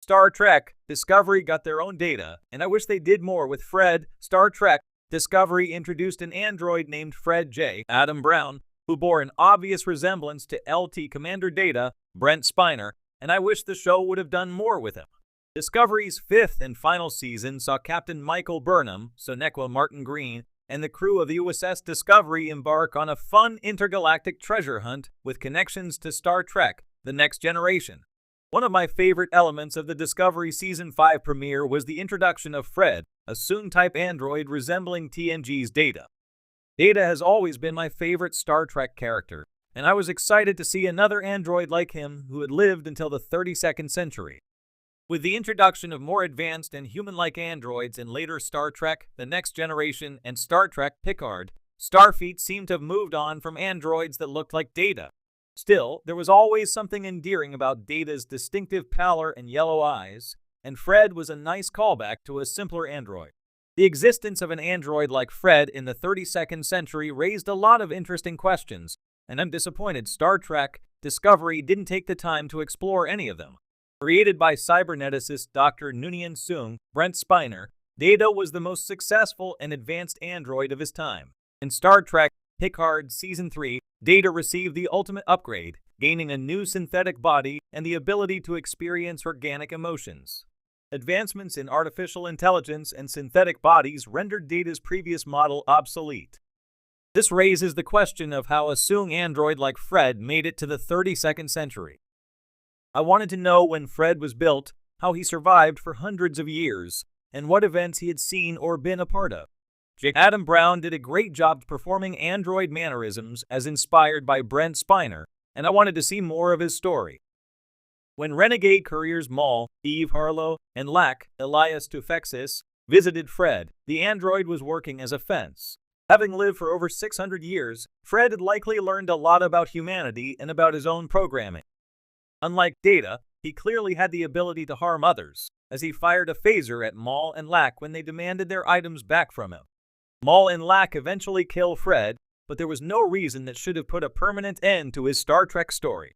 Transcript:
Star Trek, Discovery got their own data, and I wish they did more with Fred. Star Trek, Discovery introduced an android named Fred J. Adam Brown, who bore an obvious resemblance to LT Commander Data, Brent Spiner, and I wish the show would have done more with him. Discovery's fifth and final season saw Captain Michael Burnham, Sonequa Martin Green, and the crew of the USS Discovery embark on a fun intergalactic treasure hunt with connections to Star Trek: The Next Generation. One of my favorite elements of the Discovery Season 5 premiere was the introduction of Fred, a Soong-type android resembling TNG's Data. Data has always been my favorite Star Trek character, and I was excited to see another android like him who had lived until the 32nd century. With the introduction of more advanced and human-like androids in later Star Trek: The Next Generation and Star Trek: Picard, Starfleet seemed to have moved on from androids that looked like Data. Still, there was always something endearing about Data's distinctive pallor and yellow eyes, and Fred was a nice callback to a simpler android. The existence of an android like Fred in the 32nd century raised a lot of interesting questions, and I'm disappointed Star Trek: Discovery didn't take the time to explore any of them. Created by cyberneticist Dr. Noonien Soong, Brent Spiner, Data was the most successful and advanced android of his time. In Star Trek: Picard Season 3, Data received the ultimate upgrade, gaining a new synthetic body and the ability to experience organic emotions. Advancements in artificial intelligence and synthetic bodies rendered Data's previous model obsolete. This raises the question of how a Soong android like Fred made it to the 32nd century. I wanted to know when Fred was built, how he survived for hundreds of years, and what events he had seen or been a part of. Adam Brown did a great job performing android mannerisms as inspired by Brent Spiner, and I wanted to see more of his story. When Renegade couriers Maul, Eve Harlow, and Lack, Elias Tufexis, visited Fred, the android was working as a fence. Having lived for over 600 years, Fred had likely learned a lot about humanity and about his own programming. Unlike Data, he clearly had the ability to harm others, as he fired a phaser at Maul and Lack when they demanded their items back from him. Maul and Lack eventually kill Fred, but there was no reason that should have put a permanent end to his Star Trek story.